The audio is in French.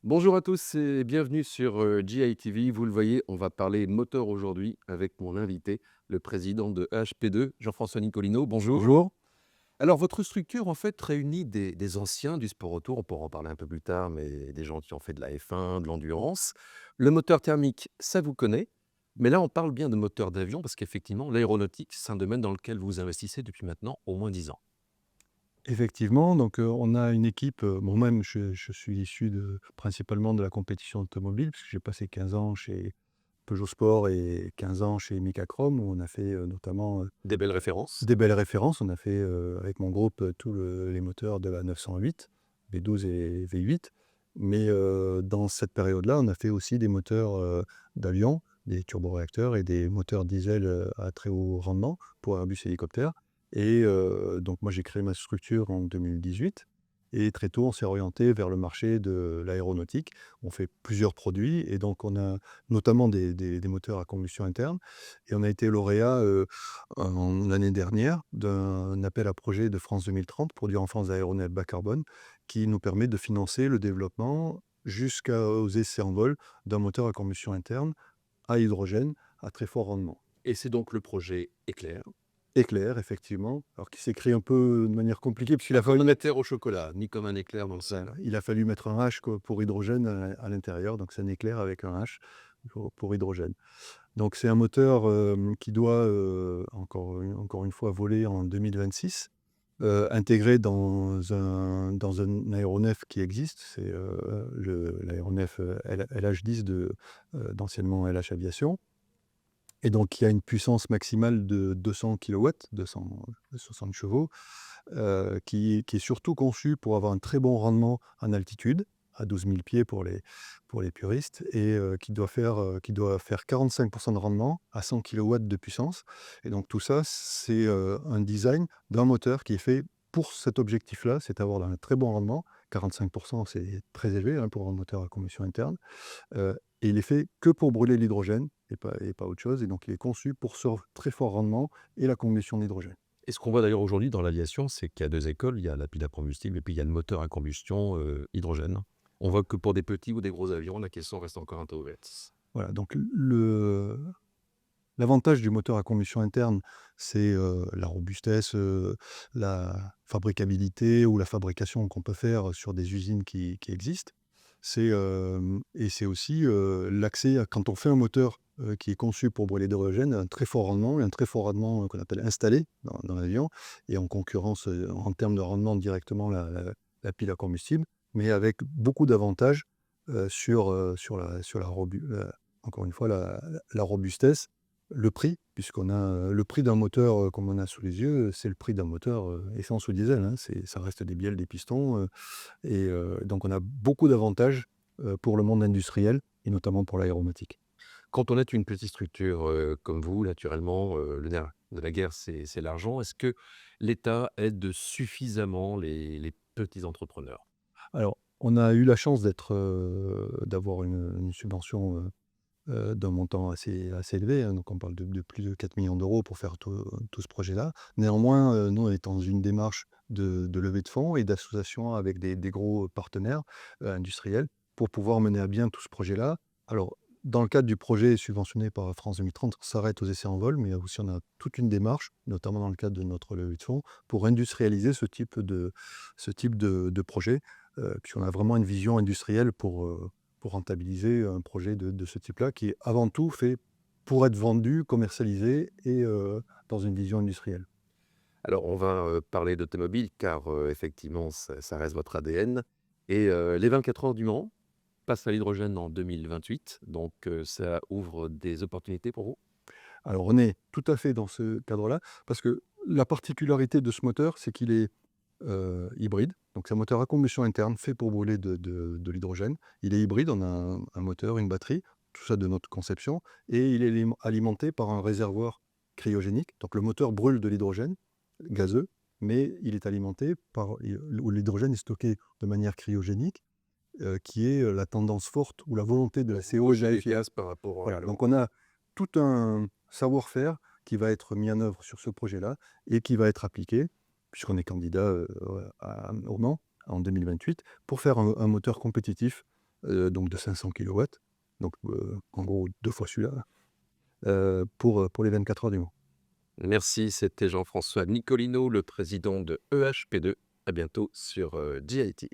Bonjour à tous et bienvenue sur GITV. Vous le voyez, on va parler moteur aujourd'hui avec mon invité, le président de HP2, Jean-François Nicolino. Bonjour. Bonjour. Alors, votre structure, en fait, réunit des anciens du sport auto, on pourra en parler un peu plus tard, mais des gens qui ont fait de la F1, de l'endurance. Le moteur thermique, ça vous connaît, mais là, on parle bien de moteur d'avion parce qu'effectivement, l'aéronautique, c'est un domaine dans lequel vous investissez depuis maintenant au moins 10 ans. Effectivement, donc on a une équipe, moi-même je suis issu principalement de la compétition automobile, puisque j'ai passé 15 ans chez Peugeot Sport et 15 ans chez Mecachrome, où on a fait, notamment, Des belles références. des belles références. On a fait, avec mon groupe, tous les moteurs de la 908, V12 et V8. Mais, dans cette période-là, on a fait aussi des moteurs, d'avion, des turboréacteurs et des moteurs diesel, à très haut rendement pour Airbus Hélicoptère. Et donc moi, j'ai créé ma structure en 2018 et très tôt, on s'est orienté vers le marché de l'aéronautique. On fait plusieurs produits et donc on a notamment des moteurs à combustion interne et on a été lauréat, l'année dernière d'un appel à projet de France 2030 pour du renfort aéronefs bas carbone qui nous permet de financer le développement jusqu'aux essais en vol d'un moteur à combustion interne à hydrogène à très fort rendement. Et c'est donc le projet Éclair. Éclair, effectivement, alors qui s'écrit un peu de manière compliquée puisqu'il Pas a comme fallu un éther au chocolat, ni comme un éclair dans le voilà, ciel. il a fallu mettre un H quoi pour hydrogène à l'intérieur, donc c'est un éclair avec un H pour hydrogène. Donc c'est un moteur, qui doit, encore une fois voler en 2026, intégré dans un aéronef qui existe. C'est, l'aéronef, LH10 d'anciennement LH Aviation. Et donc il y a une puissance maximale de 200 kilowatts, 260 chevaux, qui est surtout conçu pour avoir un très bon rendement en altitude, à 12 000 pieds pour les puristes et qui doit faire 45 de rendement à 100 kilowatts de puissance. Et donc tout ça, c'est, un design d'un moteur qui est fait pour cet objectif-là, c'est avoir un très bon rendement. 45 c'est très élevé, hein, pour un moteur à combustion interne. Et il est fait que pour brûler l'hydrogène et pas autre chose et donc il est conçu pour ce très fort rendement et la combustion d'hydrogène. Et ce qu'on voit d'ailleurs aujourd'hui dans l'aviation, c'est qu'il y a 2 écoles, il y a la pile à combustible et puis il y a le moteur à combustion, hydrogène. On voit que pour des petits ou des gros avions, la question reste encore un peu ouverte. Voilà, donc l'avantage du moteur à combustion interne, c'est, la robustesse, la fabricabilité ou la fabrication qu'on peut faire sur des usines qui existent. C'est aussi, l'accès à quand on fait un moteur, qui est conçu pour brûler d'hydrogène, un très fort rendement et un très fort rendement, qu'on appelle installé dans l'avion et en concurrence, en termes de rendement directement la pile à combustible, mais avec beaucoup d'avantages, encore une fois la robustesse, le prix, puisqu'on a, le prix d'un moteur, comme on a sous les yeux, c'est le prix d'un moteur, essence ou diesel, hein. Ça reste des bielles, des pistons, et donc on a beaucoup d'avantages, pour le monde industriel et notamment pour l'aéronautique. Quand on est une petite structure, comme vous, naturellement, le nerf de la guerre, c'est l'argent. Est-ce que l'État aide suffisamment les petits entrepreneurs? Alors, on a eu la chance d'avoir une subvention, d'un montant assez élevé, hein, donc on parle de plus de 4 millions d'euros pour faire tout ce projet-là. Néanmoins, nous, on est dans une démarche de levée de fonds et d'association avec des gros partenaires, industriels pour pouvoir mener à bien tout ce projet-là. Alors, dans le cadre du projet subventionné par France 2030, on s'arrête aux essais en vol, mais aussi on a toute une démarche, notamment dans le cadre de notre levée de fonds, pour industrialiser ce type de projet, puisqu'on a vraiment une vision industrielle pour rentabiliser un projet de ce type-là, qui est avant tout fait pour être vendu, commercialisé et dans une vision industrielle. Alors on va, parler d'automobile car, effectivement ça reste votre ADN et les 24 heures du Mans passent à l'hydrogène en 2028, donc ça ouvre des opportunités pour vous? Alors on est tout à fait dans ce cadre-là, parce que la particularité de ce moteur, c'est qu'il est, hybride. Donc c'est un moteur à combustion interne fait pour brûler de l'hydrogène. Il est hybride, on a un moteur, une batterie, tout ça de notre conception et il est alimenté par un réservoir cryogénique. Donc le moteur brûle de l'hydrogène gazeux, mais il est alimenté où l'hydrogène est stocké de manière cryogénique, qui est, la tendance forte ou la volonté de la CO Proche de et vérifier. efficace par rapport à Voilà, l'eau. donc on a tout un savoir-faire qui va être mis en œuvre sur ce projet-là et qui va être appliqué, puisqu'on est candidat, au Mans en 2028, pour faire un moteur compétitif, donc de 500 kilowatts, donc en gros 2 fois celui-là, pour les 24 heures du Mans. Merci, c'était Jean-François Nicolino, le président de EHP2. À bientôt sur GIT.